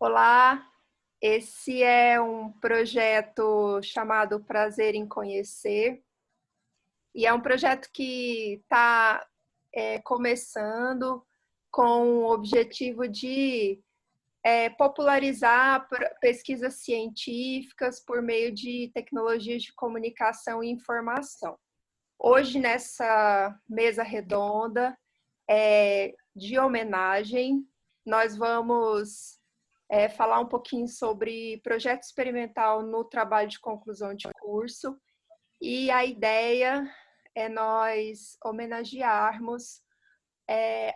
Olá, esse é um projeto chamado Prazer em Conhecer, e é um projeto que está começando com o objetivo de popularizar pesquisas científicas por meio de tecnologias de comunicação e informação. Hoje, nessa mesa redonda de homenagem, nós vamos falar um pouquinho sobre projeto experimental no trabalho de conclusão de curso. E a ideia é nós homenagearmos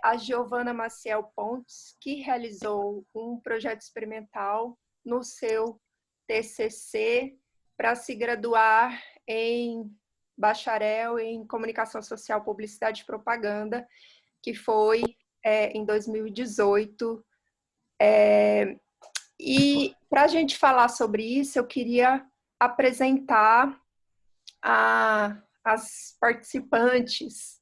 a Giovana Maciel Pontes, que realizou um projeto experimental no seu TCC para se graduar em bacharel em Comunicação Social, Publicidade e Propaganda, que foi em 2018. E para a gente falar sobre isso, eu queria apresentar as participantes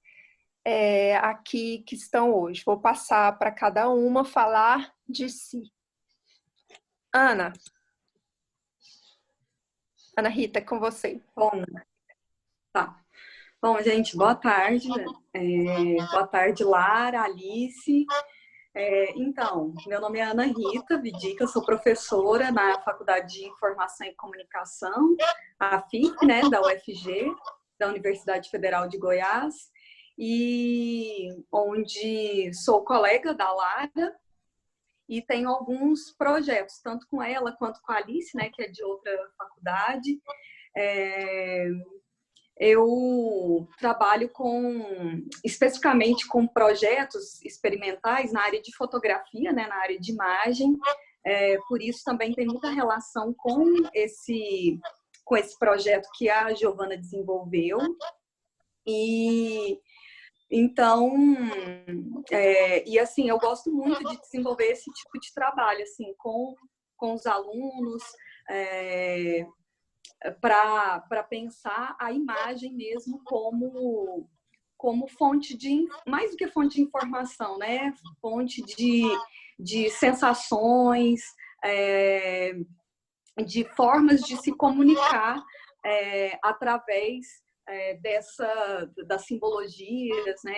aqui que estão hoje. Vou passar para cada uma falar de si. Ana Rita, é com você. Bom, tá. Bom, gente, boa tarde. Boa tarde, Lara, Alice. Então, meu nome é Ana Rita Vidica, sou professora na Faculdade de Informação e Comunicação, a FIC, né, da UFG, da Universidade Federal de Goiás, e onde sou colega da Lara e tenho alguns projetos, tanto com ela quanto com a Alice, né, que é de outra faculdade. Eu trabalho especificamente com projetos experimentais na área de fotografia, né, na área de imagem, por isso também tem muita relação com esse projeto que a Giovana desenvolveu. E então, e assim, eu gosto muito de desenvolver esse tipo de trabalho, assim, com os alunos, para pensar a imagem mesmo como fonte de, mais do que fonte de informação, né? Fonte de sensações, de formas de se comunicar através das simbologias, né?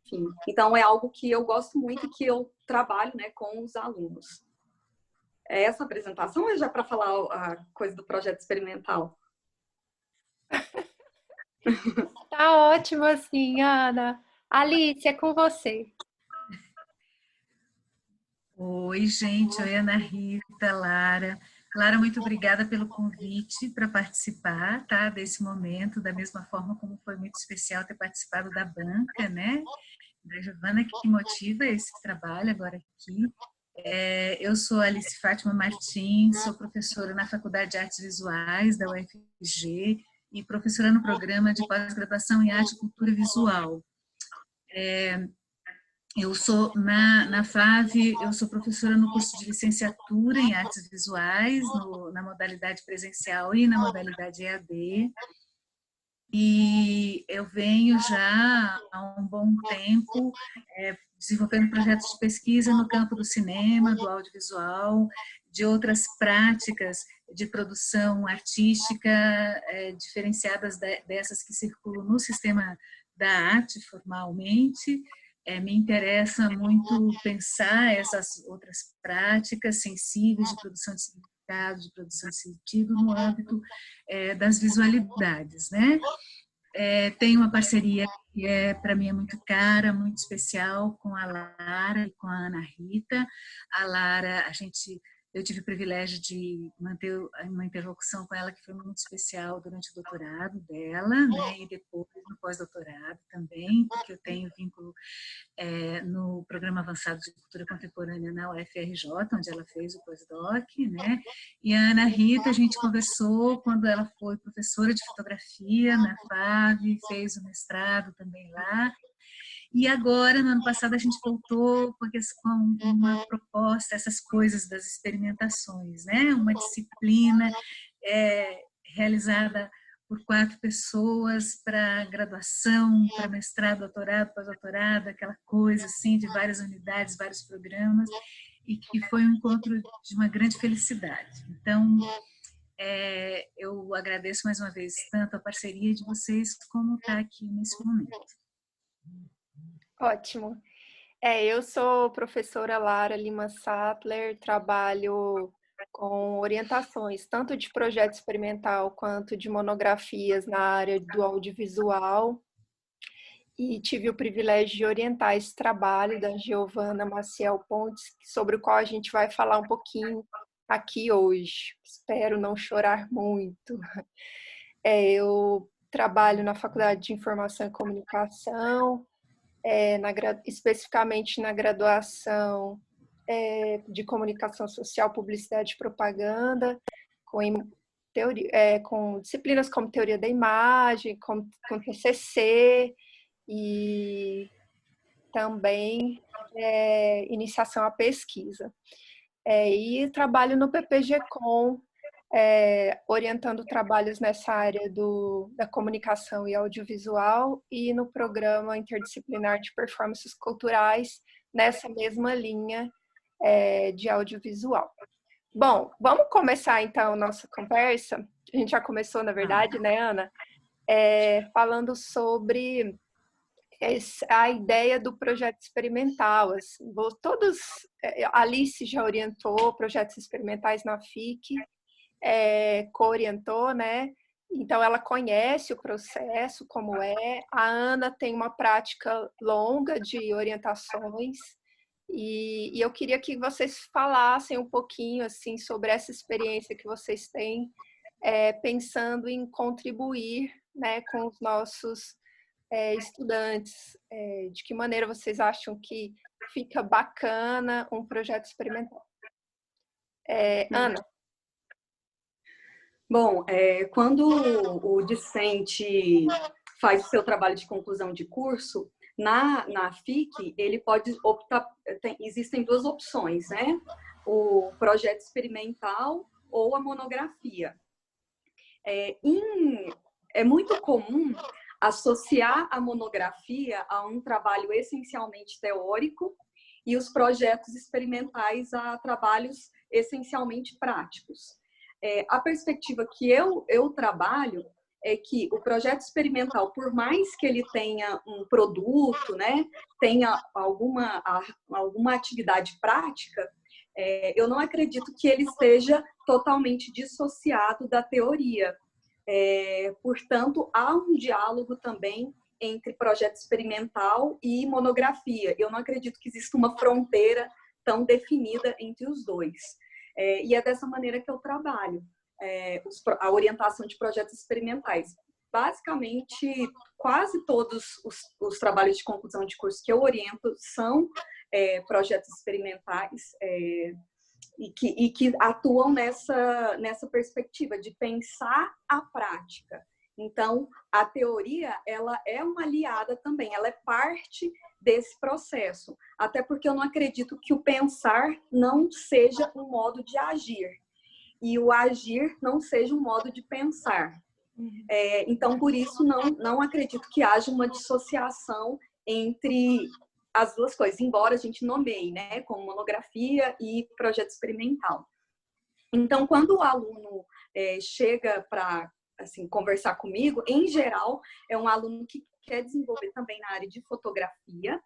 Enfim, então é algo que eu gosto muito e que eu trabalho, né, com os alunos. Essa apresentação é já para falar a coisa do projeto experimental? Tá ótimo assim, Ana. Alice, é com você. Oi, gente. Oi, Ana Rita, Lara. Lara, muito obrigada pelo convite para participar, tá, desse momento, da mesma forma como foi muito especial ter participado da banca, né, da Giovana, que motiva esse trabalho agora aqui. Eu sou Alice Fátima Martins, sou professora na Faculdade de Artes Visuais da UFG e professora no programa de pós-graduação em Arte e Cultura Visual. Eu sou, na FAV, eu sou professora no curso de licenciatura em artes visuais, na modalidade presencial e na modalidade EAD. E eu venho já há um bom tempo desenvolvendo projetos de pesquisa no campo do cinema, do audiovisual, de outras práticas de produção artística diferenciadas dessas que circulam no sistema da arte formalmente. Me interessa muito pensar essas outras práticas sensíveis de produção de significado, de produção de sentido no âmbito das visualidades, né? Tenho uma parceria que para mim é muito cara, muito especial, com a Lara e com a Ana Rita. A Lara, eu tive o privilégio de manter uma interlocução com ela que foi muito especial durante o doutorado dela, né, e depois no pós-doutorado também, porque eu tenho vínculo no Programa Avançado de Cultura Contemporânea na UFRJ, onde ela fez o pós-doc, né? E a Ana Rita, a gente conversou quando ela foi professora de fotografia na FAV, fez o mestrado também lá. E agora, no ano passado, a gente voltou com uma proposta, essas coisas das experimentações, né? Uma disciplina realizada por 4 pessoas para graduação, para mestrado, doutorado, pós-doutorado, aquela coisa assim, de várias unidades, vários programas. e que foi um encontro de uma grande felicidade. Então, eu agradeço mais uma vez tanto a parceria de vocês como estar aqui nesse momento. Ótimo. Eu sou professora Lara Lima Sattler, trabalho com orientações tanto de projeto experimental quanto de monografias na área do audiovisual e tive o privilégio de orientar esse trabalho da Giovana Maciel Pontes, sobre o qual a gente vai falar um pouquinho aqui hoje. Espero não chorar muito. Eu trabalho na Faculdade de Informação e Comunicação, especificamente na graduação de Comunicação Social, Publicidade e Propaganda, com disciplinas como Teoria da Imagem, com TCC e também iniciação à pesquisa. E trabalho no PPG-Com, orientando trabalhos nessa área da comunicação e audiovisual e no programa interdisciplinar de performances culturais, nessa mesma linha de audiovisual. Bom, vamos começar então a nossa conversa. A gente já começou, na verdade, né, Ana? Falando sobre a ideia do projeto experimental. Assim. A Alice já orientou projetos experimentais na FIC, co-orientou, né? Então, ela conhece o processo, como é. A Ana tem uma prática longa de orientações. E eu queria que vocês falassem um pouquinho assim, sobre essa experiência que vocês têm, pensando em contribuir, né, com os nossos estudantes. De que maneira vocês acham que fica bacana um projeto experimental? Ana? Bom, quando o discente faz o seu trabalho de conclusão de curso, na FIC, ele pode optar, existem duas opções, né? O projeto experimental ou a monografia. É muito comum associar a monografia a um trabalho essencialmente teórico e os projetos experimentais a trabalhos essencialmente práticos. A perspectiva que eu trabalho é que o projeto experimental, por mais que ele tenha um produto, né, tenha alguma atividade prática, eu não acredito que ele esteja totalmente dissociado da teoria. Portanto, há um diálogo também entre projeto experimental e monografia. Eu não acredito que exista uma fronteira tão definida entre os dois. E é dessa maneira que eu trabalho, a orientação de projetos experimentais. Basicamente, quase todos os trabalhos de conclusão de curso que eu oriento são projetos experimentais e que atuam nessa perspectiva de pensar a prática. Então, a teoria, ela é uma aliada também, ela é parte desse processo, até porque eu não acredito que o pensar não seja um modo de agir, e o agir não seja um modo de pensar. Então, por isso, não acredito que haja uma dissociação entre as duas coisas, embora a gente nomeie, né, como monografia e projeto experimental. Então, quando o aluno chega para assim, conversar comigo, em geral, é um aluno que quer desenvolver também na área de fotografia,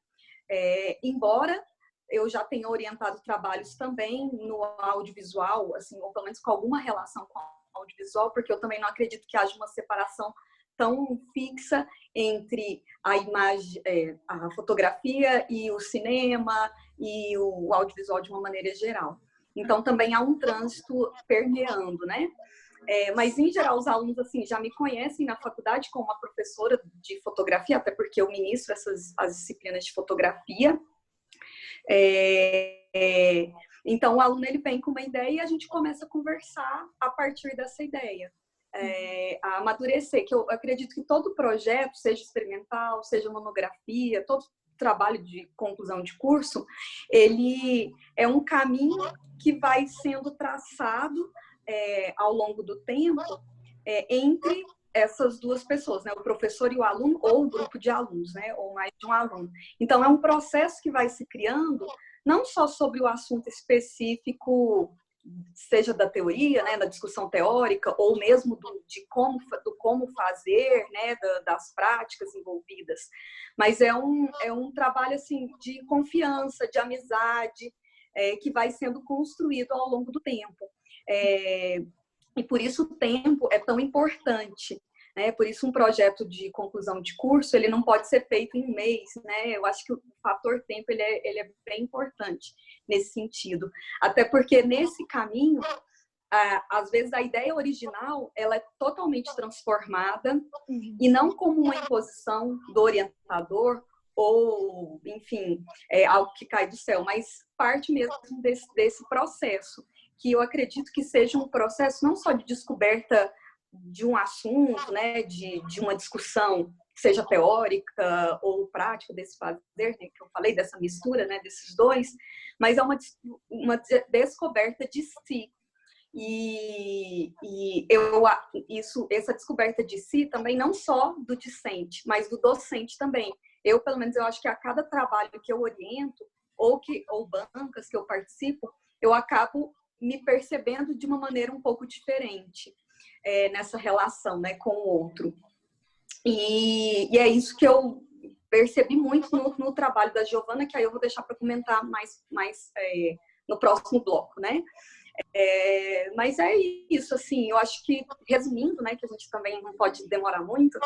embora eu já tenha orientado trabalhos também no audiovisual, assim, ou pelo menos com alguma relação com o audiovisual, porque eu também não acredito que haja uma separação tão fixa entre a imagem, a fotografia e o cinema e o audiovisual de uma maneira geral. Então, também há um trânsito permeando, né? Mas, em geral, os alunos assim, já me conhecem na faculdade como uma professora de fotografia, até porque eu ministro as disciplinas de fotografia. Então, o aluno ele vem com uma ideia e a gente começa a conversar a partir dessa ideia. A amadurecer, que eu acredito que todo projeto, seja experimental, seja monografia, todo trabalho de conclusão de curso, ele é um caminho que vai sendo traçado ao longo do tempo entre essas duas pessoas, né? O professor e o aluno, ou o grupo de alunos, né? Ou mais de um aluno. Então, é um processo que vai se criando não só sobre o assunto específico, seja da teoria, né, da discussão teórica, ou mesmo do como fazer, né, das práticas envolvidas, mas é um trabalho assim, de confiança, de amizade, que vai sendo construído ao longo do tempo. E por isso o tempo é tão importante. Por isso um projeto de conclusão de curso ele não pode ser feito em um mês, né? Eu acho que o fator tempo ele é bem importante nesse sentido, até porque nesse caminho às vezes a ideia original ela é totalmente transformada e não como uma imposição do orientador ou, enfim, algo que cai do céu, mas parte mesmo desse processo, que eu acredito que seja um processo não só de descoberta de um assunto, né, de uma discussão, seja teórica ou prática desse fazer, né, que eu falei, dessa mistura, né, desses dois, mas é uma descoberta de si. Essa descoberta de si também não só do discente, mas do docente também. Pelo menos, eu acho que a cada trabalho que eu oriento, ou bancas que eu participo, eu acabo me percebendo de uma maneira um pouco diferente. Nessa relação, né, com o outro. E é isso que eu percebi muito no trabalho da Giovana, que aí eu vou deixar para comentar mais no próximo bloco, né? Mas é isso, assim, eu acho que, resumindo, né, que a gente também não pode demorar muito,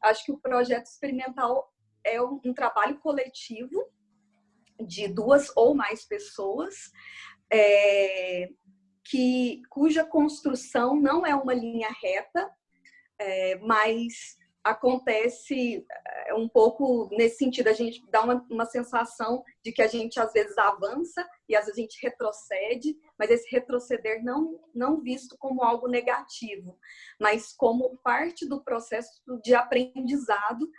acho que o projeto experimental é um trabalho coletivo de 2 ou mais pessoas, cuja construção não é uma linha reta, mas acontece um pouco nesse sentido, a gente dá uma sensação de que a gente às vezes avança e às vezes a gente retrocede, mas esse retroceder não visto como algo negativo, mas como parte do processo de aprendizado,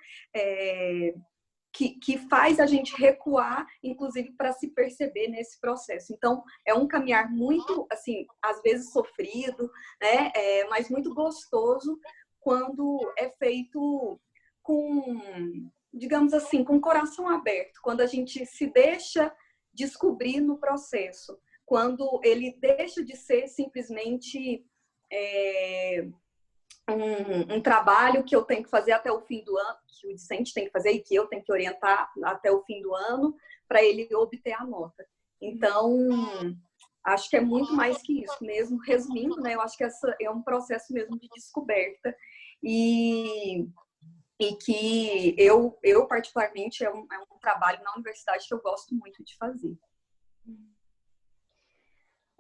que faz a gente recuar, inclusive, para se perceber nesse processo. Então, é um caminhar muito, assim, às vezes sofrido, né? Mas muito gostoso quando é feito com, digamos assim, com o coração aberto, quando a gente se deixa descobrir no processo, quando ele deixa de ser simplesmente um trabalho que eu tenho que fazer até o fim do ano, que o discente tem que fazer e que eu tenho que orientar até o fim do ano para ele obter a nota. Então, acho que é muito mais que isso mesmo. Resumindo, né, eu acho que essa é um processo mesmo de descoberta e que eu particularmente, é um trabalho na universidade que eu gosto muito de fazer.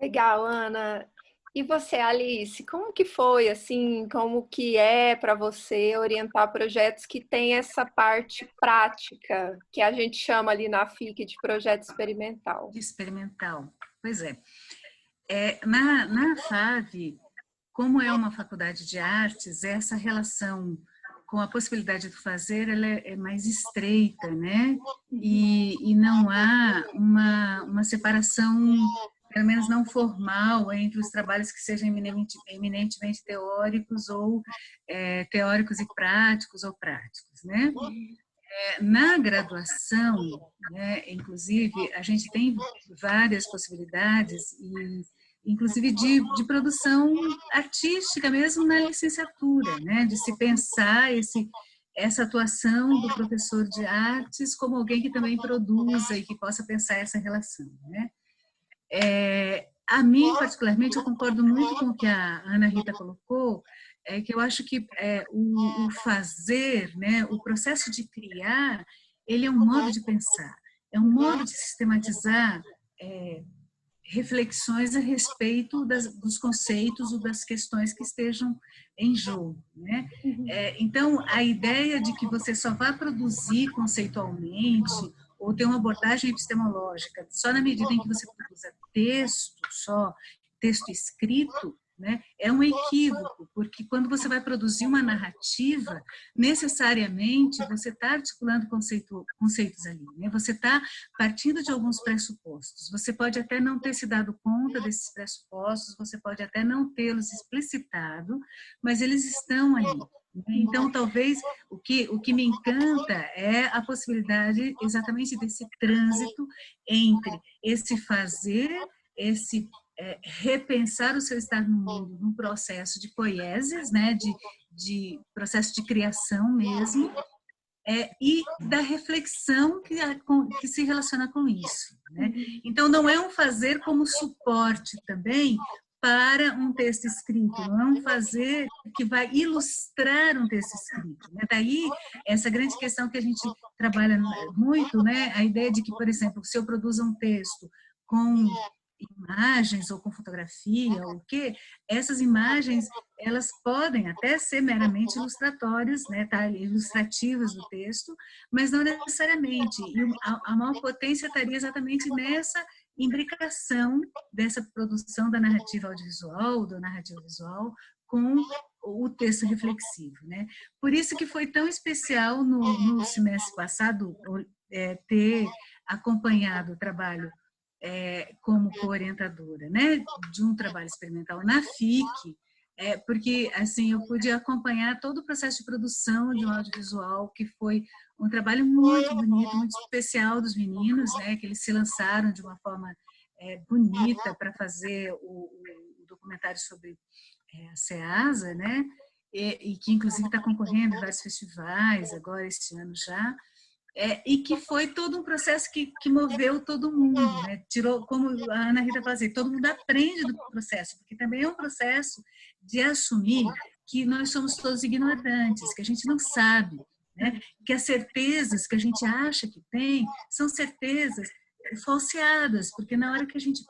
Legal, Ana. E você, Alice, como que foi, assim, como que é para você orientar projetos que tem essa parte prática, que a gente chama ali na FIC de projeto experimental? De experimental, pois é. Na FAV, como é uma faculdade de artes, essa relação com a possibilidade de fazer, ela é mais estreita, né? E não há uma separação, pelo menos não formal, entre os trabalhos que sejam eminentemente teóricos ou teóricos e práticos ou práticos, né? Na graduação, né, inclusive, a gente tem várias possibilidades, inclusive de produção artística mesmo na licenciatura, né, de se pensar essa atuação do professor de artes como alguém que também produza e que possa pensar essa relação, né? A mim, particularmente, eu concordo muito com o que a Ana Rita colocou, que eu acho que o fazer, né, o processo de criar, ele é um modo de pensar, é um modo de sistematizar reflexões a respeito dos conceitos ou das questões que estejam em jogo, né? Então, a ideia de que você só vai produzir conceitualmente ou ter uma abordagem epistemológica só na medida em que você produza texto escrito, né, é um equívoco, porque quando você vai produzir uma narrativa, necessariamente você está articulando conceitos ali, né? Você está partindo de alguns pressupostos. Você pode até não ter se dado conta desses pressupostos, você pode até não tê-los explicitado, mas eles estão ali. Então, talvez o que me encanta é a possibilidade exatamente desse trânsito entre esse fazer, esse repensar o seu estar no mundo num processo de poieses, né, de processo de criação mesmo, e da reflexão que se relaciona com isso, né? Então, não é um fazer como suporte também para um texto escrito, não é um fazer que vai ilustrar um texto escrito, né? Daí, essa grande questão que a gente trabalha muito, né? A ideia de que, por exemplo, se eu produzo um texto com imagens ou com fotografia ou o quê, essas imagens elas podem até ser meramente ilustratórias, né, tá, ilustrativas do texto, mas não necessariamente. E a maior potência estaria exatamente nessa imbricação dessa produção da narrativa audiovisual, do narrativo visual, com o texto reflexivo, né? Por isso que foi tão especial no semestre passado ter acompanhado o trabalho como co-orientadora, né, de um trabalho experimental na FIC, porque assim eu pude acompanhar todo o processo de produção de um audiovisual, que foi um trabalho muito bonito, muito especial dos meninos, né, que eles se lançaram de uma forma bonita para fazer o documentário sobre a SEASA, né, e que inclusive está concorrendo em vários festivais agora este ano já. E que foi todo um processo que moveu todo mundo, né? Tirou, como a Ana Rita fazia, todo mundo aprende do processo, porque também é um processo de assumir que nós somos todos ignorantes, que a gente não sabe, né? Que as certezas que a gente acha que tem são certezas falseadas, porque na hora que a gente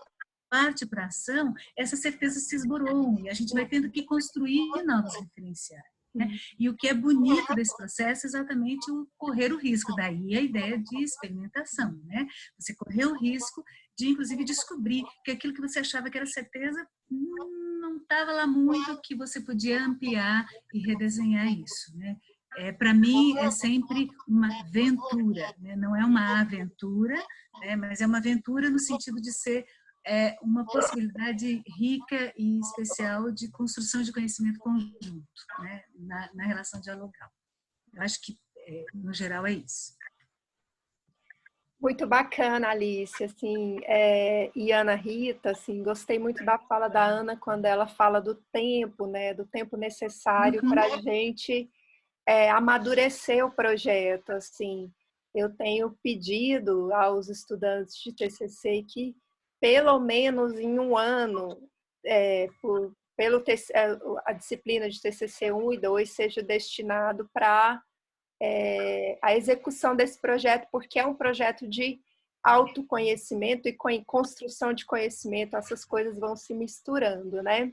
parte para a ação, essas certezas se esborouam e a gente vai tendo que construir novos referenciais. Né? E o que é bonito desse processo é exatamente o correr o risco, daí a ideia de experimentação, né? Você correr o risco de, inclusive, descobrir que aquilo que você achava que era certeza não estava lá muito, que você podia ampliar e redesenhar isso, né? Para mim, é sempre uma aventura, né? Não é uma aventura, né? Mas é uma aventura no sentido de ser uma possibilidade rica e especial de construção de conhecimento conjunto, né, na relação dialogal. Eu acho que, no geral, é isso. Muito bacana, Alice, assim, e Ana Rita, assim, gostei muito da fala da Ana quando ela fala do tempo, né, do tempo necessário para a gente amadurecer o projeto, assim. Eu tenho pedido aos estudantes de TCC que pelo menos em um ano, a disciplina de TCC 1 e 2 seja destinado para a execução desse projeto, porque é um projeto de autoconhecimento e construção de conhecimento, essas coisas vão se misturando, né?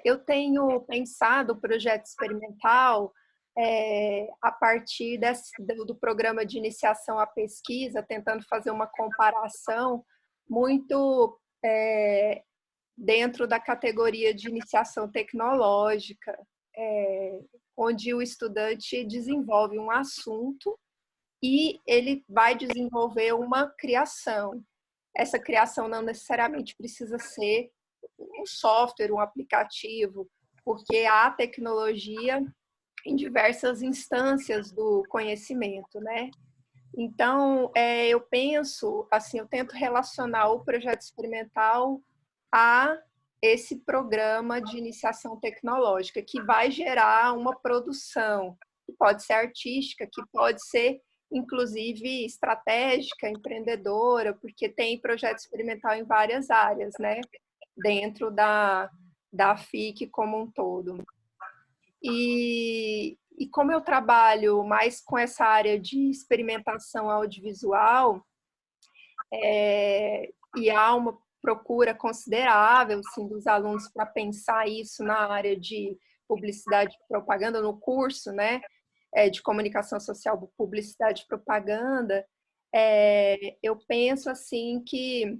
Eu tenho pensado o projeto experimental a partir do programa de iniciação à pesquisa, tentando fazer uma comparação muito dentro da categoria de iniciação tecnológica, onde o estudante desenvolve um assunto e ele vai desenvolver uma criação. Essa criação não necessariamente precisa ser um software, um aplicativo, porque há tecnologia em diversas instâncias do conhecimento, né? Então, eu penso, assim, eu tento relacionar o projeto experimental a esse programa de iniciação tecnológica, que vai gerar uma produção, que pode ser artística, que pode ser, inclusive, estratégica, empreendedora, porque tem projeto experimental em várias áreas, né? Dentro da FIC como um todo. E como eu trabalho mais com essa área de experimentação audiovisual, e há uma procura considerável, sim, dos alunos para pensar isso na área de publicidade e propaganda, no curso, né, de comunicação social, publicidade e propaganda, eu penso assim que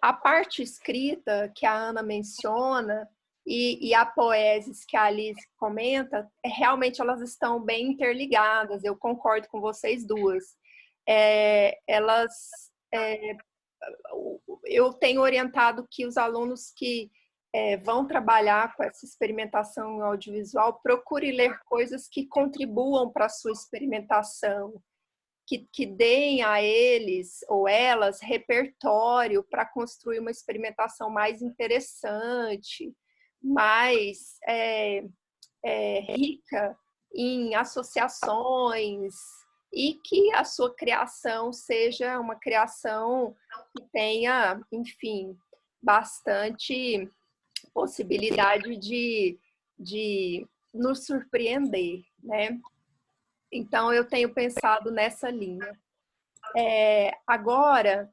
a parte escrita que a Ana menciona e a poesis que a Alice comenta, realmente elas estão bem interligadas, eu concordo com vocês duas. Eu tenho orientado que os alunos que vão trabalhar com essa experimentação audiovisual, procure ler coisas que contribuam para a sua experimentação, que deem a eles ou elas repertório para construir uma experimentação mais interessante, mais rica em associações, e que a sua criação seja uma criação que tenha, enfim, bastante possibilidade de nos surpreender, né? Então, eu tenho pensado nessa linha. Agora,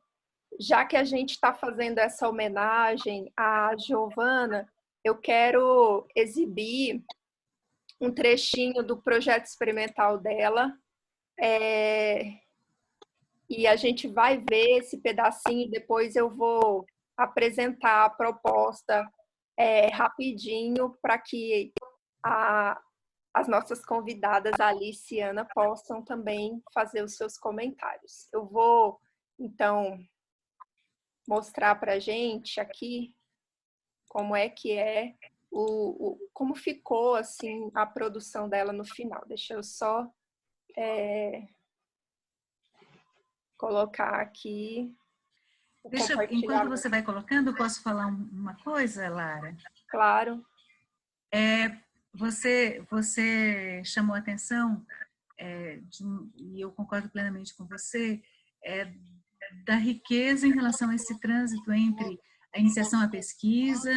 já que a gente está fazendo essa homenagem à Giovana, eu quero exibir um trechinho do projeto experimental dela, e a gente vai ver esse pedacinho e depois eu vou apresentar a proposta rapidinho para que as nossas convidadas, Alice e Ana, possam também fazer os seus comentários. Eu vou, então, mostrar para a gente aqui como é que como ficou assim a produção dela no final. Deixa eu só colocar aqui. Enquanto você vai colocando, eu posso falar uma coisa, Lara? Claro. Você chamou a atenção, e eu concordo plenamente com você, da riqueza em relação a esse trânsito entre a iniciação à pesquisa,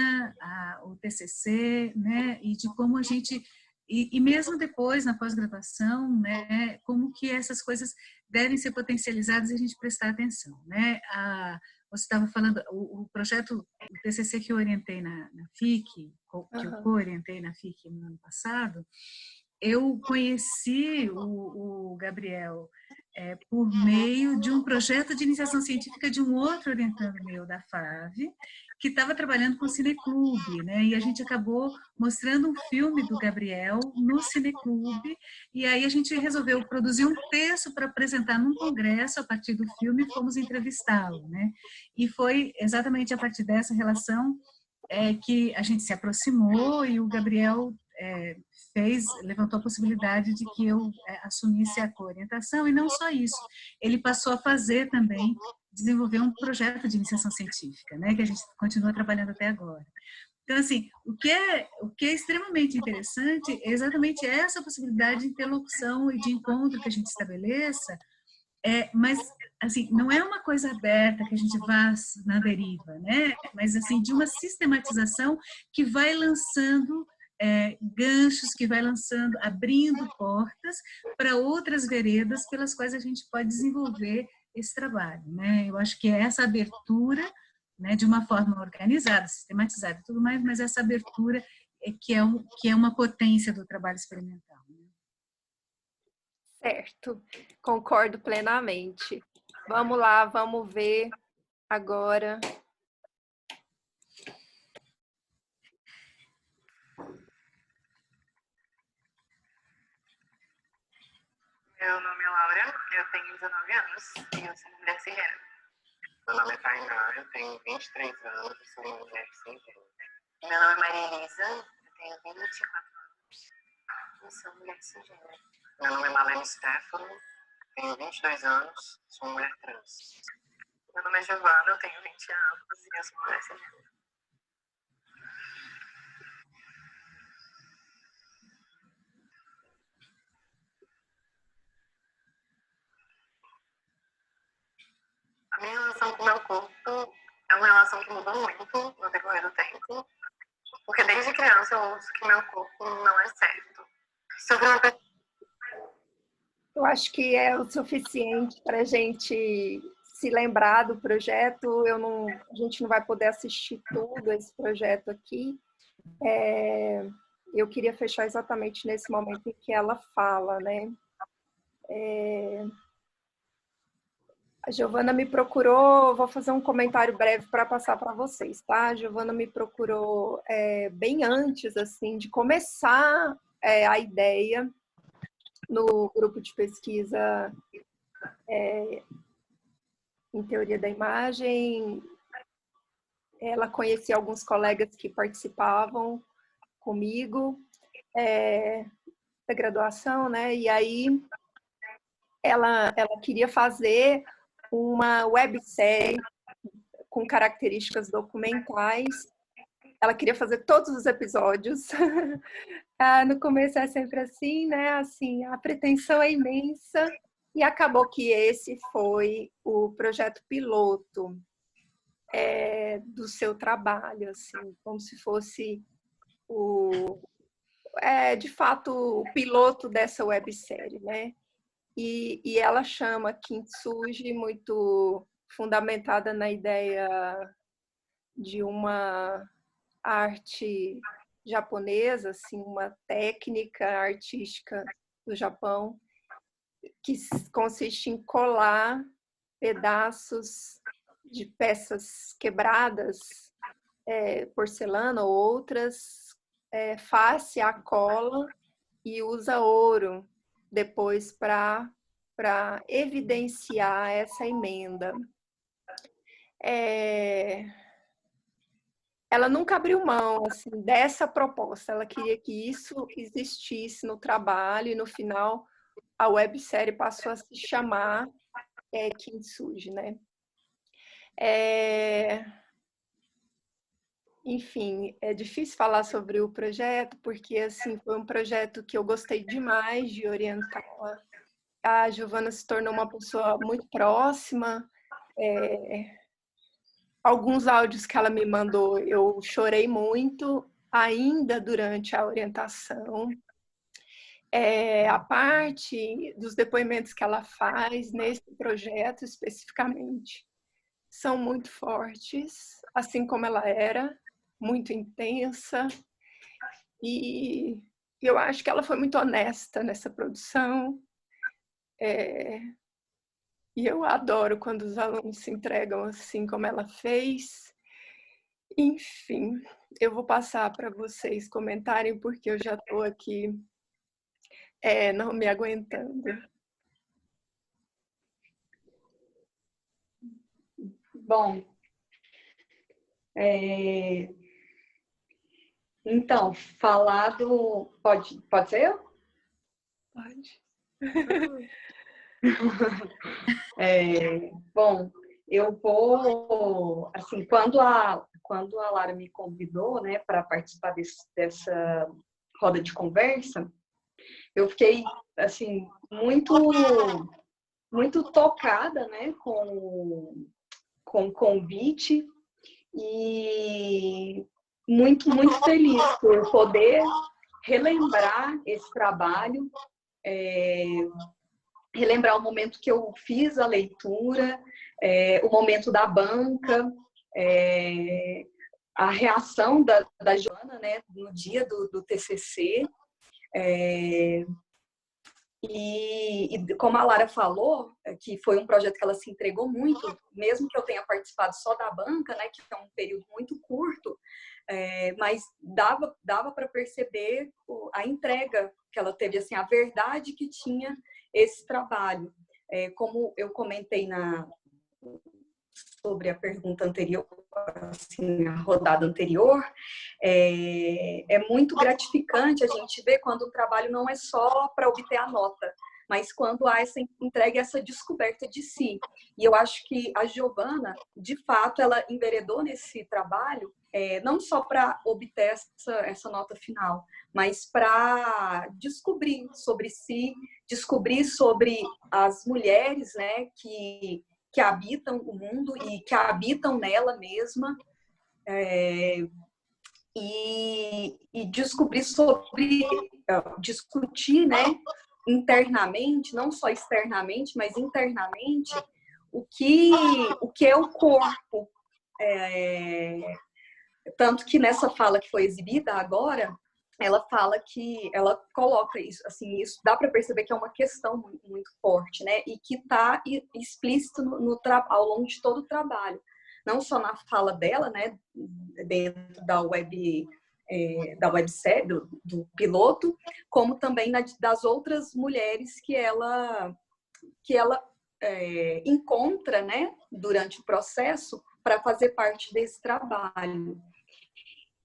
o TCC, né, e de como a gente, e mesmo depois, na pós-graduação, né, como que essas coisas devem ser potencializadas e a gente prestar atenção, né. Você estava falando, o projeto, o TCC que eu orientei na FIC, que eu co-orientei na FIC no ano passado, eu conheci o Gabriel por meio de um projeto de iniciação científica de um outro orientando meu da FAV, que estava trabalhando com o Cineclube, né? E a gente acabou mostrando um filme do Gabriel no Cineclube, e aí a gente resolveu produzir um texto para apresentar num congresso a partir do filme e fomos entrevistá-lo, né? E foi exatamente a partir dessa relação que a gente se aproximou e o Gabriel levantou a possibilidade de que eu assumisse a co-orientação, e não só isso, ele passou a fazer também, desenvolver um projeto de iniciação científica, né, que a gente continua trabalhando até agora. Então, assim, o que é extremamente interessante é exatamente essa possibilidade de interlocução e de encontro que a gente estabeleça, mas, assim, não é uma coisa aberta que a gente vá na deriva, né, mas, assim, de uma sistematização que vai lançando ganchos, que vai lançando, abrindo portas para outras veredas pelas quais a gente pode desenvolver esse trabalho, né? Eu acho que é essa abertura, né, de uma forma organizada, sistematizada e tudo mais, mas essa abertura que é uma potência do trabalho experimental. Né? Certo, concordo plenamente. Vamos lá, vamos ver agora. Meu nome é Laura, eu tenho 19 anos e eu sou mulher cisgênero. Meu nome é Tainá, eu tenho 23 anos e sou mulher cisgênero. Meu nome é Maria Elisa, eu tenho 24 anos e sou mulher cisgênero. Meu nome é Malene Stefano, tenho 22 anos, sou mulher trans. Meu nome é Giovana, eu tenho 20 anos e eu sou mulher cisgênero. A minha relação com o meu corpo é uma relação que mudou muito no decorrer do tempo, porque desde criança eu ouço que meu corpo não é certo. Sobre uma... Eu acho que é o suficiente para a gente se lembrar do projeto. A gente não vai poder assistir tudo esse projeto aqui. Eu queria fechar exatamente nesse momento em que ela fala, né? A Giovana me procurou, vou fazer um comentário breve para passar para vocês, tá? A Giovana me procurou bem antes, assim, de começar a ideia no grupo de pesquisa em teoria da imagem, ela conhecia alguns colegas que participavam comigo da graduação, né? E aí ela queria fazer uma websérie com características documentais. Ela queria fazer todos os episódios. No começo é sempre assim, né? Assim, a pretensão é imensa. E acabou que esse foi o projeto piloto do seu trabalho, assim, como se fosse de fato o piloto dessa websérie, né? E ela chama Kintsugi, muito fundamentada na ideia de uma arte japonesa, assim, uma técnica artística do Japão, que consiste em colar pedaços de peças quebradas, porcelana ou outras, face à cola, e usa ouro depois para evidenciar essa emenda. Ela nunca abriu mão assim, dessa proposta, ela queria que isso existisse no trabalho, e no final a websérie passou a se chamar Kintsugi, né? Enfim, é difícil falar sobre o projeto, porque assim, foi um projeto que eu gostei demais de orientar. A Giovana se tornou uma pessoa muito próxima. Alguns áudios que ela me mandou, eu chorei muito, ainda durante a orientação. A parte dos depoimentos que ela faz nesse projeto especificamente são muito fortes, assim como ela era, muito intensa, e eu acho que ela foi muito honesta nessa produção, e eu adoro quando os alunos se entregam assim como ela fez. Enfim, eu vou passar para vocês comentarem, porque eu já estou aqui não me aguentando. Bom, então, falar do... Pode ser eu? Pode. Bom, eu vou... Assim, quando a Lara me convidou, né, para participar dessa roda de conversa, eu fiquei, assim, muito tocada, né, com o convite, e muito feliz por poder relembrar esse trabalho, relembrar o momento que eu fiz a leitura, o momento da banca, a reação da Joana, né, no dia do TCC. E como a Lara falou, que foi um projeto que ela se entregou muito, mesmo que eu tenha participado só da banca, né, que é um período muito curto, mas dava para perceber a entrega que ela teve, assim, a verdade que tinha esse trabalho. Como eu comentei sobre a pergunta anterior, assim, a rodada anterior, é muito gratificante a gente ver quando o trabalho não é só para obter a nota, mas quando há essa entrega, essa descoberta de si. E eu acho que a Giovana, de fato, ela enveredou nesse trabalho, não só para obter essa nota final, mas para descobrir sobre si, descobrir sobre as mulheres, né, que habitam o mundo e que habitam nela mesma, e descobrir discutir, né, internamente, não só externamente, mas internamente, o que é o corpo. Tanto que nessa fala que foi exibida agora, ela fala que ela coloca isso, assim, isso dá para perceber que é uma questão muito, muito forte, né? E que está explícito ao longo de todo o trabalho, não só na fala dela, né, dentro da websérie, do piloto, como também das outras mulheres que ela encontra, né, durante o processo, para fazer parte desse trabalho.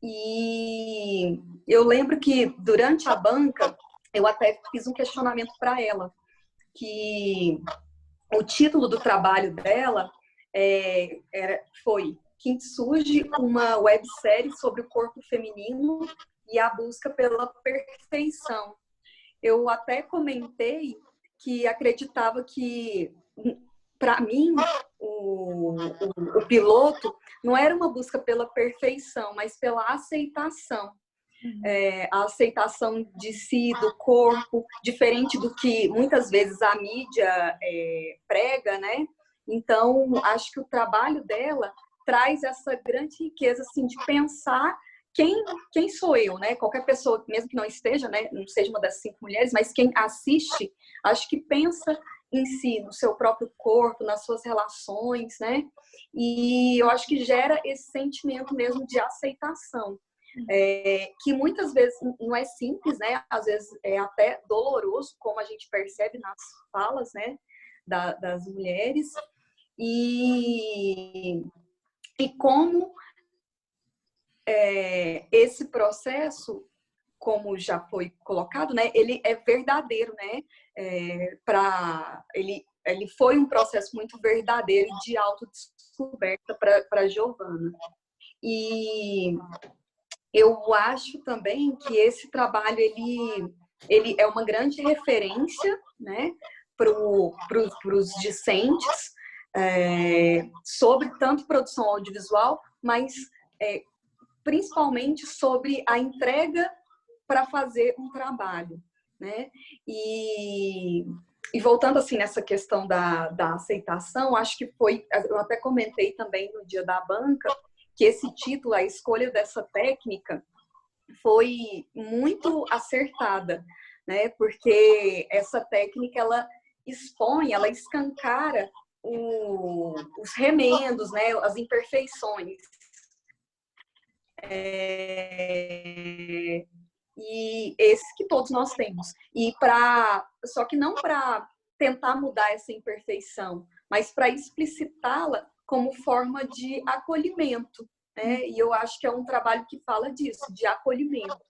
E eu lembro que durante a banca, eu até fiz um questionamento para ela, que o título do trabalho dela foi Kintsugi, uma websérie sobre o corpo feminino e a busca pela perfeição. Eu até comentei que acreditava que, para mim, o piloto não era uma busca pela perfeição, mas pela aceitação. A aceitação de si, do corpo, diferente do que muitas vezes a mídia prega, né? Então, acho que o trabalho dela traz essa grande riqueza assim, de pensar quem sou eu, né? Qualquer pessoa, mesmo que não esteja, né? Não seja uma das 5 mulheres, mas quem assiste, acho que pensa em si, no seu próprio corpo, nas suas relações, né? E eu acho que gera esse sentimento mesmo de aceitação. Que muitas vezes não é simples, né? Às vezes é até doloroso, como a gente percebe nas falas, né? Das mulheres. E como esse processo, como já foi colocado, né? Ele é verdadeiro, né? Ele foi um processo muito verdadeiro de autodescoberta para Giovana. E eu acho também que esse trabalho ele é uma grande referência, né, para os discentes sobre tanto produção audiovisual, mas principalmente sobre a entrega para fazer um trabalho, né? E voltando assim nessa questão da aceitação, acho que eu até comentei também no dia da banca, que esse título, a escolha dessa técnica, foi muito acertada, né? Porque essa técnica, ela expõe, ela escancara os remendos, né? As imperfeições. E esse que todos nós temos. Só que não para tentar mudar essa imperfeição, mas para explicitá-la como forma de acolhimento, né? E eu acho que é um trabalho que fala disso, de acolhimento.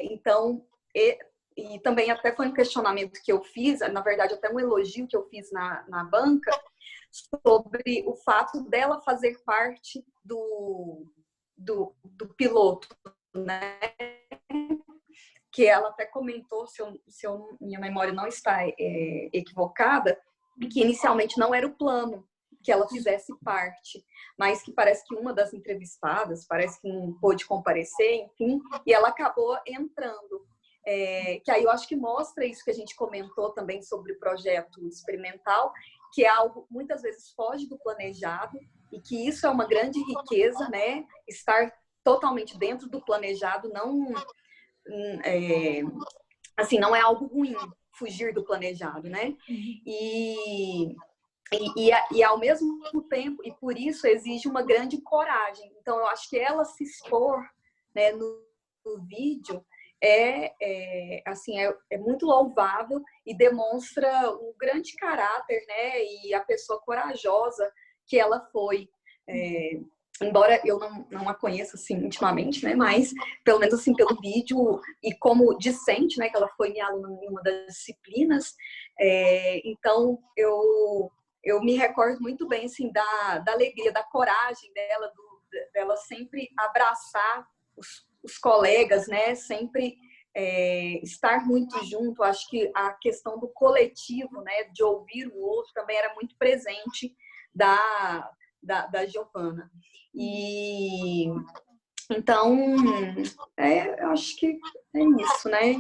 Então, e também até foi um questionamento que eu fiz, na verdade até um elogio que eu fiz na banca, sobre o fato dela fazer parte do piloto, né? Que ela até comentou, se minha memória não está equivocada, que inicialmente não era o plano que ela fizesse parte, mas que parece que uma das entrevistadas, parece que não pôde comparecer, enfim, e ela acabou entrando. Que aí eu acho que mostra isso que a gente comentou também sobre o projeto experimental, que é algo muitas vezes foge do planejado, e que isso é uma grande riqueza, né? Estar totalmente dentro do planejado não não é algo ruim, fugir do planejado, né? E ao mesmo tempo, e por isso exige uma grande coragem. Então, eu acho que ela se expor, né, no vídeo é muito louvável e demonstra o grande caráter, né, e a pessoa corajosa que ela foi. Embora eu não a conheça assim intimamente, né, mas pelo menos assim pelo vídeo e como discente, né, que ela foi minha aluna em uma das disciplinas, então eu me recordo muito bem assim da alegria, da coragem dela sempre abraçar os colegas, né, sempre estar muito junto. Acho que a questão do coletivo, né, de ouvir o outro também era muito presente da Giovana. E então eu acho que é isso, né?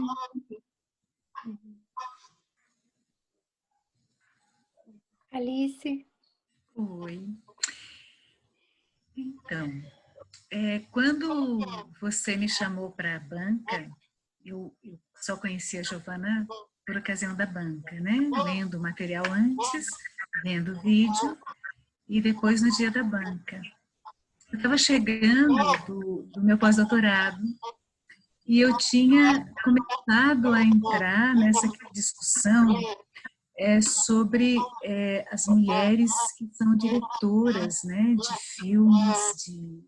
Alice? Oi. Então, quando você me chamou para a banca, eu só conhecia a Giovana por ocasião da banca, né? Lendo o material antes, vendo o vídeo e depois no dia da banca. Eu estava chegando do meu pós-doutorado e eu tinha começado a entrar nessa discussão sobre as mulheres que são diretoras, né, de filmes, de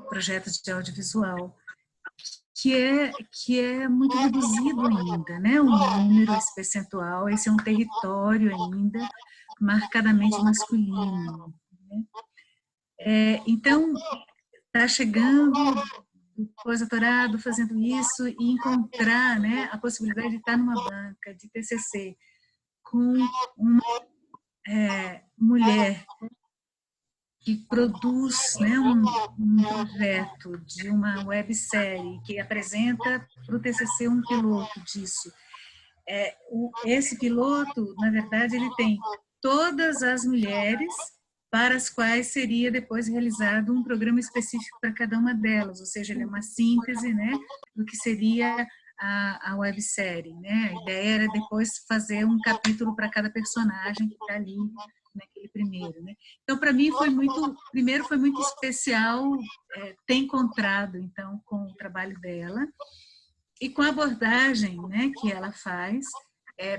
projetos de audiovisual, que é muito reduzido ainda, né, um número, esse percentual, esse é um território ainda marcadamente masculino, né? Então, está chegando o pós-doutorado fazendo isso e encontrar, né, a possibilidade de estar numa banca de TCC com uma mulher que produz, né, um projeto de uma websérie que apresenta para o TCC um piloto disso. Esse piloto, na verdade, ele tem todas as mulheres para as quais seria depois realizado um programa específico para cada uma delas, ou seja, ele é uma síntese, né, do que seria a websérie, né? A ideia era depois fazer um capítulo para cada personagem que está ali naquele primeiro, né? Então, para mim primeiro foi muito especial ter encontrado então com o trabalho dela e com a abordagem, né, que ela faz.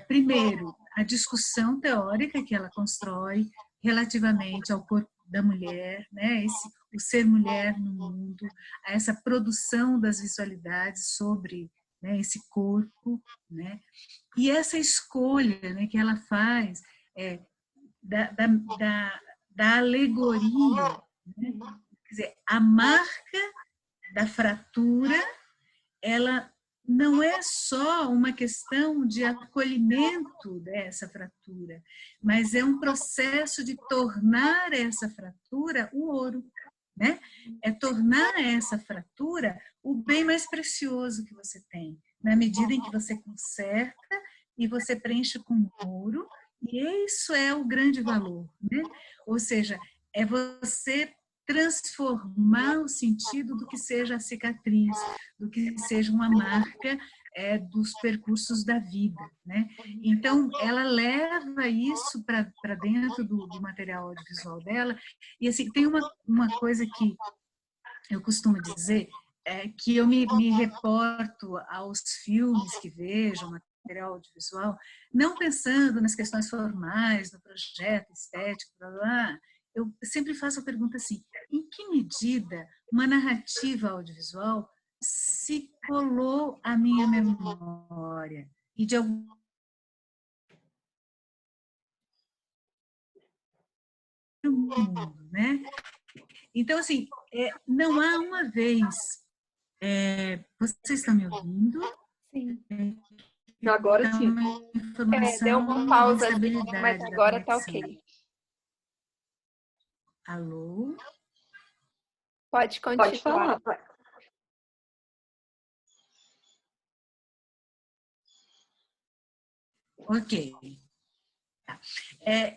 Primeiro, a discussão teórica que ela constrói relativamente ao corpo da mulher, né, o ser mulher no mundo, a essa produção das visualidades sobre, né, esse corpo, né, e essa escolha, né, que ela faz da alegoria, né, quer dizer, a marca da fratura, ela não é só uma questão de acolhimento dessa fratura, mas é um processo de tornar essa fratura o ouro, né? É tornar essa fratura o bem mais precioso que você tem, na medida em que você conserta e você preenche com ouro, e isso é o grande valor, né? Ou seja, é você transformar o sentido do que seja a cicatriz, do que seja uma marca dos percursos da vida, né? Então, ela leva isso para dentro do material audiovisual dela, e assim, tem uma coisa que eu costumo dizer, que eu me reporto aos filmes que vejo, material audiovisual, não pensando nas questões formais, no projeto estético, blá, blá, eu sempre faço a pergunta assim, em que medida uma narrativa audiovisual se colou à minha memória e de algum mundo, né? Então, assim, não há uma vez... vocês estão me ouvindo? Sim. Agora sim. Deu uma pausa, mas da agora tá conexão. ok. Alô? Pode Pode continuar. falar. Ok.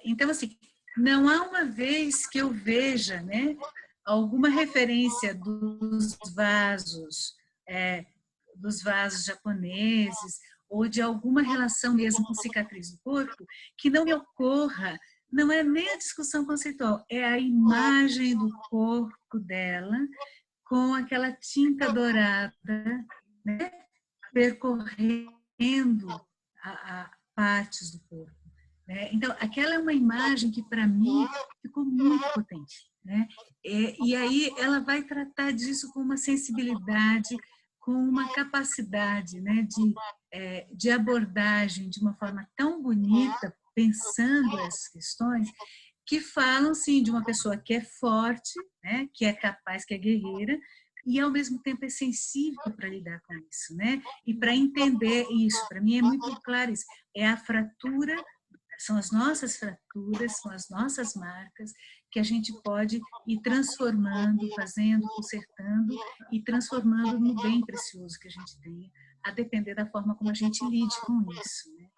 Então, assim, não há uma vez que eu veja, né, alguma referência dos vasos japoneses, ou de alguma relação mesmo com cicatriz do corpo, que não me ocorra, não é nem a discussão conceitual, é a imagem do corpo dela com aquela tinta dourada, né, percorrendo a partes do corpo. Né? Então, aquela é uma imagem que, para mim, ficou muito potente. Né? E aí ela vai tratar disso com uma sensibilidade, com uma capacidade, né, de abordagem de uma forma tão bonita, pensando essas questões, que falam, sim, de uma pessoa que é forte, né, que é capaz, que é guerreira, e ao mesmo tempo é sensível para lidar com isso, né? E para entender isso, para mim é muito claro isso, é a fratura, são as nossas fraturas, são as nossas marcas que a gente pode ir transformando, fazendo, consertando e transformando no bem precioso que a gente tem, a depender da forma como a gente lide com isso, né?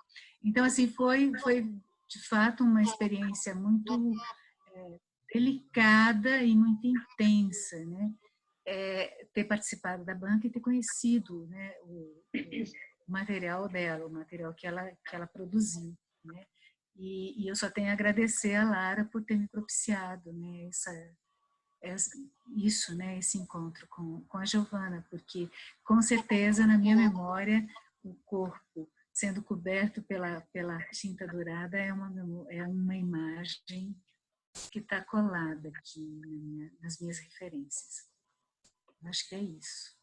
Então, assim, foi de fato uma experiência muito delicada e muito intensa, né? Ter participado da banca e ter conhecido, né, o material dela, o material que ela produziu, né? E eu só tenho a agradecer a Lara por ter me propiciado, né, isso, né, esse encontro com a Giovana, porque com certeza na minha memória o corpo sendo coberto pela tinta dourada, é uma imagem que está colada aqui nas minhas referências. Acho que é isso.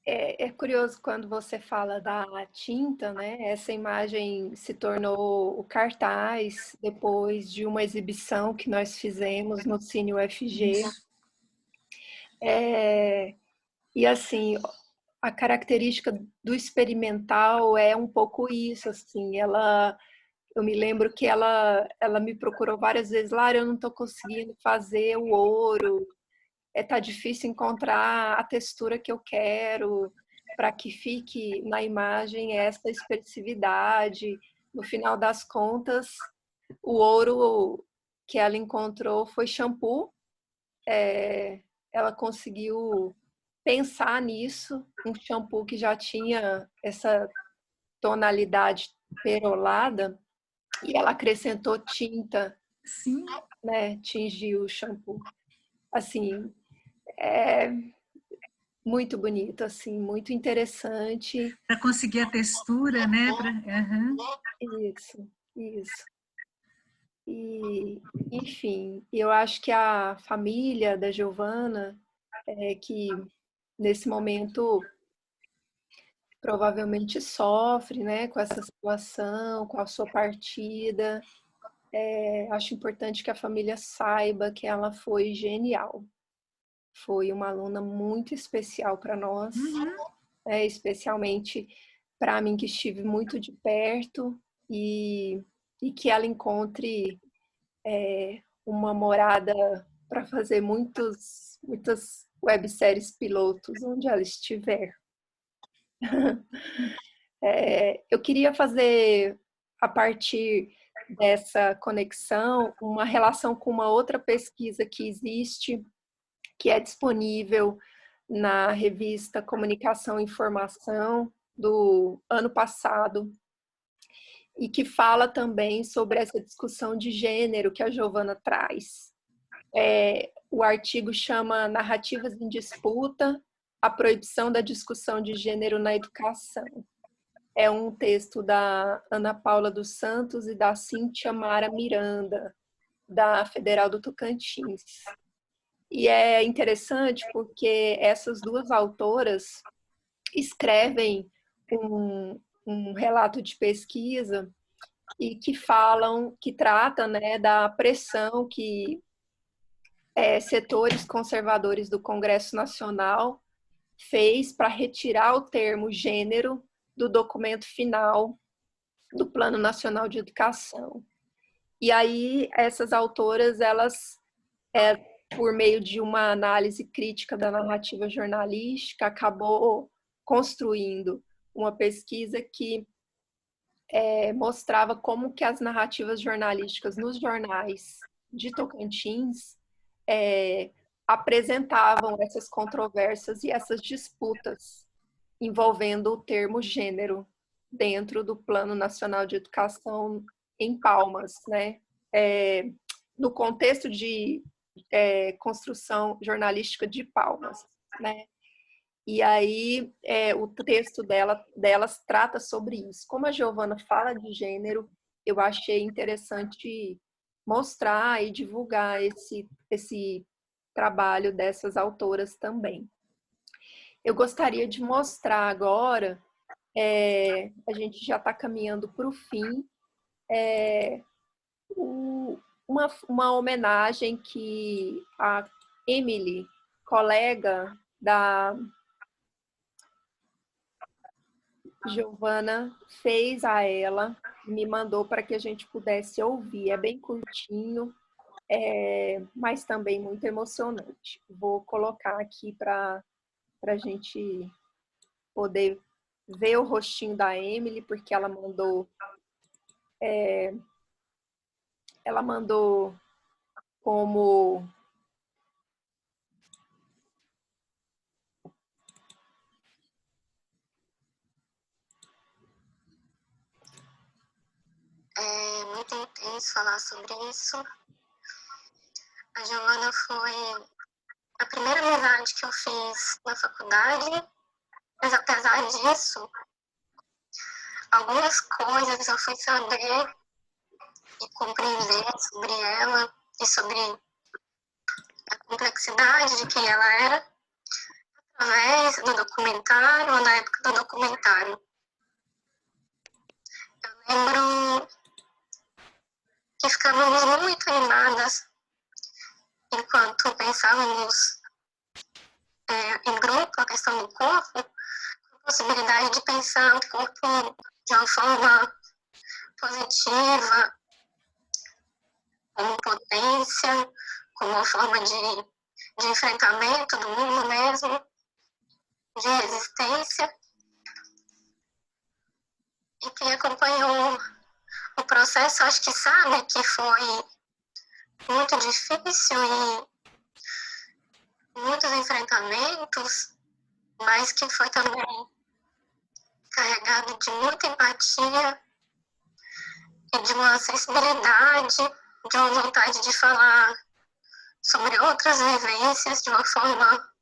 É curioso quando você fala da tinta, né? Essa imagem se tornou o cartaz depois de uma exibição que nós fizemos no Cine UFG. E assim, a característica do experimental é um pouco isso, assim, eu me lembro que ela me procurou várias vezes, Lara, eu não estou conseguindo fazer o ouro, tá difícil encontrar a textura que eu quero para que fique na imagem essa expressividade. No final das contas, o ouro que ela encontrou foi shampoo. Ela conseguiu pensar nisso, um shampoo que já tinha essa tonalidade perolada, e ela acrescentou tinta, Sim. né? Tingiu o shampoo. Assim, é muito bonito, assim, muito interessante. Para conseguir a textura, né? Isso. E, enfim, eu acho que a família da Giovana, que nesse momento provavelmente sofre, né, com essa situação, com a sua partida, acho importante que a família saiba que ela foi genial. Foi uma aluna muito especial para nós, especialmente para mim que estive muito de perto, e que ela encontre uma morada para fazer muitas webséries pilotos onde ela estiver. Eu queria fazer, a partir dessa conexão, uma relação com uma outra pesquisa que existe, que é disponível na revista Comunicação e Informação do ano passado, e que fala também sobre essa discussão de gênero que a Giovana traz. O artigo chama Narrativas em Disputa, a proibição da discussão de gênero na educação. É um texto da Ana Paula dos Santos e da Cíntia Mara Miranda, da Federal do Tocantins. E é interessante porque essas duas autoras escrevem um relato de pesquisa e que trata, né, da pressão que setores conservadores do Congresso Nacional fez para retirar o termo gênero do documento final do Plano Nacional de Educação. E aí essas autoras, elas, por meio de uma análise crítica da narrativa jornalística, acabou construindo uma pesquisa que mostrava como que as narrativas jornalísticas nos jornais de Tocantins apresentavam essas controvérsias e essas disputas envolvendo o termo gênero dentro do Plano Nacional de Educação em Palmas, né? No contexto de construção jornalística de Palmas, né? E aí o texto delas trata sobre isso. Como a Giovana fala de gênero, eu achei interessante mostrar e divulgar esse trabalho dessas autoras também. Eu gostaria de mostrar agora, a gente já está caminhando para o fim, uma homenagem que a Emily, colega da Giovana, fez a ela, me mandou para que a gente pudesse ouvir. É bem curtinho, mas também muito emocionante. Vou colocar aqui para a gente poder ver o rostinho da Emily, porque ela mandou como É muito intenso falar sobre isso. A Giovana foi a primeira amizade que eu fiz na faculdade, mas apesar disso, algumas coisas eu fui saber e compreender sobre ela e sobre a complexidade de quem ela era através do documentário ou na época do documentário. Eu lembro que ficávamos muito animadas enquanto pensávamos em grupo, a questão do corpo, a possibilidade de pensar o corpo de uma forma positiva, como potência, como uma forma de enfrentamento do mundo mesmo, de resistência. E quem acompanhou o processo, acho que sabe que foi muito difícil e muitos enfrentamentos, mas que foi também carregado de muita empatia e de uma sensibilidade, de uma vontade de falar sobre outras vivências de uma forma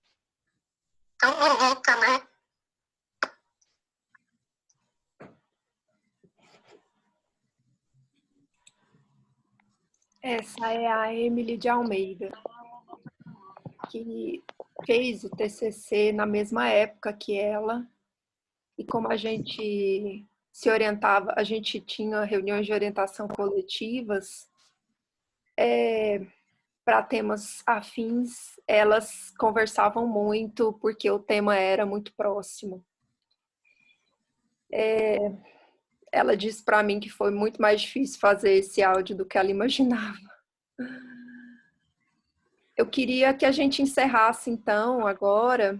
tão bonita, né? Essa é a Emily de Almeida, que fez o TCC na mesma época que ela. E como a gente se orientava, a gente tinha reuniões de orientação coletivas, para temas afins, elas conversavam muito, porque o tema era muito próximo. Ela disse para mim que foi muito mais difícil fazer esse áudio do que ela imaginava. Eu queria que a gente encerrasse, então, agora,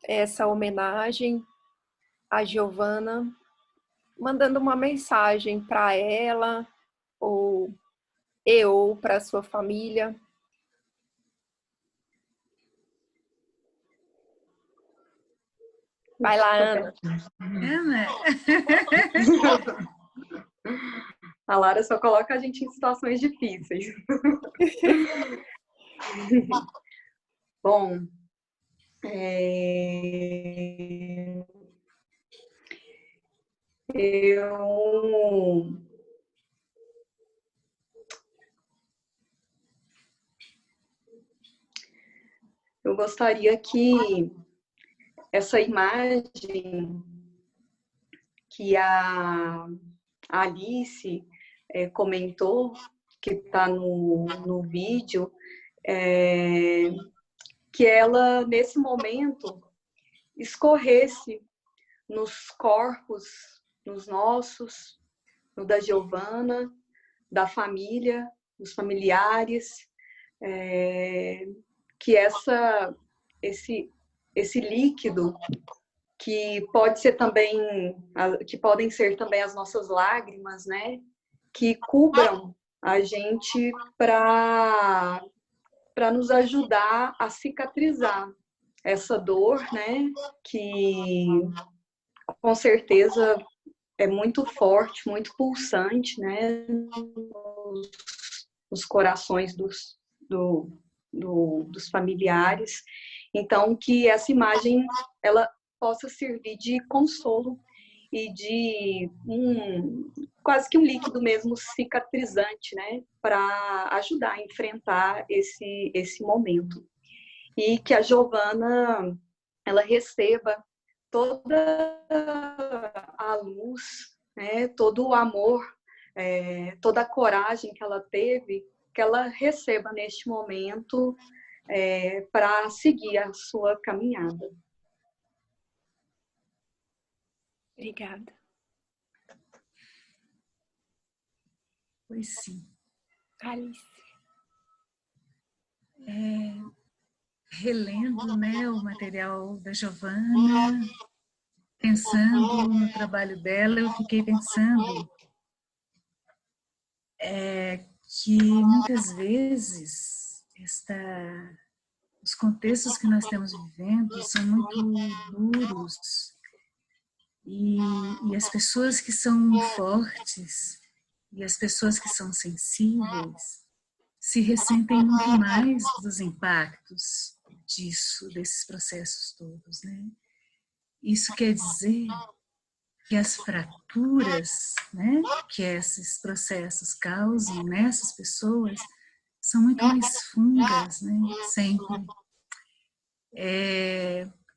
essa homenagem à Giovana, mandando uma mensagem para ela, ou para a sua família. Vai lá, Ana. Ana? A Lara só coloca a gente em situações difíceis. Bom, eu gostaria que essa imagem que a Alice comentou, que está no vídeo, que ela, nesse momento, escorresse nos corpos, nos nossos, no da Giovana, da família, dos familiares, que esse líquido, que pode ser também, que podem ser também as nossas lágrimas, né, que cubram a gente para nos ajudar a cicatrizar essa dor, né, que com certeza é muito forte, muito pulsante, né, nos corações dos familiares. Então, que essa imagem ela possa servir de consolo e de quase que um líquido mesmo cicatrizante, né, para ajudar a enfrentar esse momento. E que a Giovana ela receba toda a luz, né, todo o amor, toda a coragem que ela teve, que ela receba neste momento para seguir a sua caminhada. Obrigada. Pois sim. Alice. Relendo, né, o material da Giovana, pensando no trabalho dela, eu fiquei pensando que muitas vezes os contextos que nós estamos vivendo são muito duros e as pessoas que são fortes e as pessoas que são sensíveis se ressentem muito mais dos impactos. disso, desses processos todos, né? Isso quer dizer que as fraturas, né, que esses processos causam nessas pessoas são muito mais fundas, né, sempre.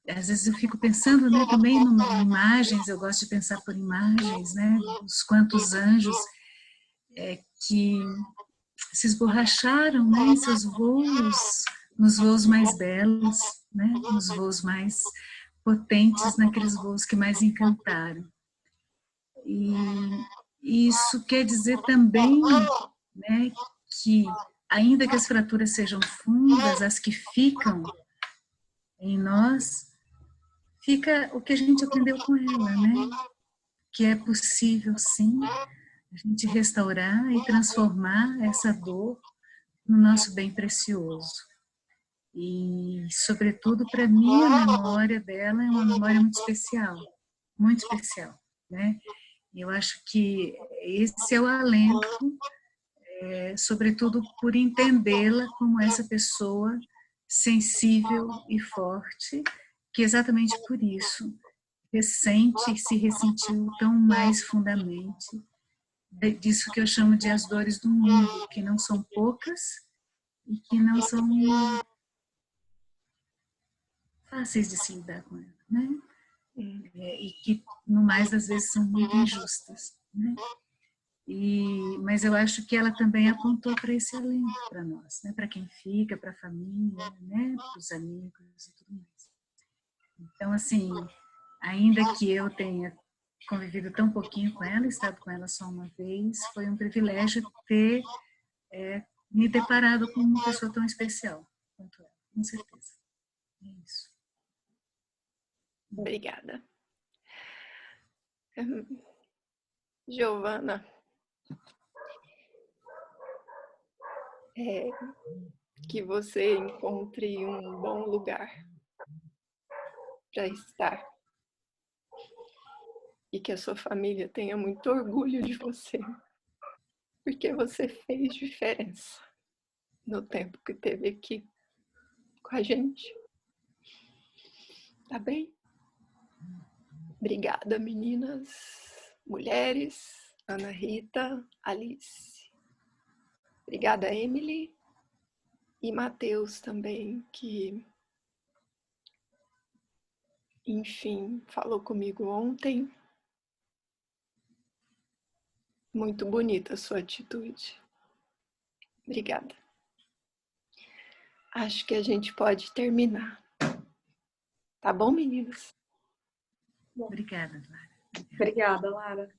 Às vezes eu fico pensando, né, também em imagens, eu gosto de pensar por imagens, né, os quantos anjos que se esborracharam, né, em seus voos, nos voos mais belos, né, nos voos mais potentes, naqueles voos que mais encantaram. E isso quer dizer também, né, que ainda que as fraturas sejam fundas, as que ficam em nós, fica o que a gente aprendeu com ela, né? Que é possível, sim, a gente restaurar e transformar essa dor no nosso bem precioso. E, sobretudo, para mim, a memória dela é uma memória muito especial, né? Eu acho que esse é o alento, sobretudo por entendê-la como essa pessoa sensível e forte, que exatamente por isso ressente e se ressentiu tão mais fundamente disso que eu chamo de as dores do mundo, que não são poucas e que não são fáceis de se lidar com ela, né? E que, no mais, às vezes são muito injustas, né? Mas eu acho que ela também apontou para esse alento para nós, né? Para quem fica, para a família, né? Para os amigos e tudo mais. Então, assim, ainda que eu tenha convivido tão pouquinho com ela, estado com ela só uma vez, foi um privilégio ter me deparado com uma pessoa tão especial quanto ela, com certeza. É isso. Obrigada. Giovana, que você encontre um bom lugar para estar e que a sua família tenha muito orgulho de você, porque você fez diferença no tempo que teve aqui com a gente. Tá bem? Obrigada, meninas, mulheres, Ana Rita, Alice. Obrigada, Emily e Matheus também, que, enfim, falou comigo ontem. Muito bonita a sua atitude. Obrigada. Acho que a gente pode terminar. Tá bom, meninas? Obrigada, Lara. Obrigada, Lara.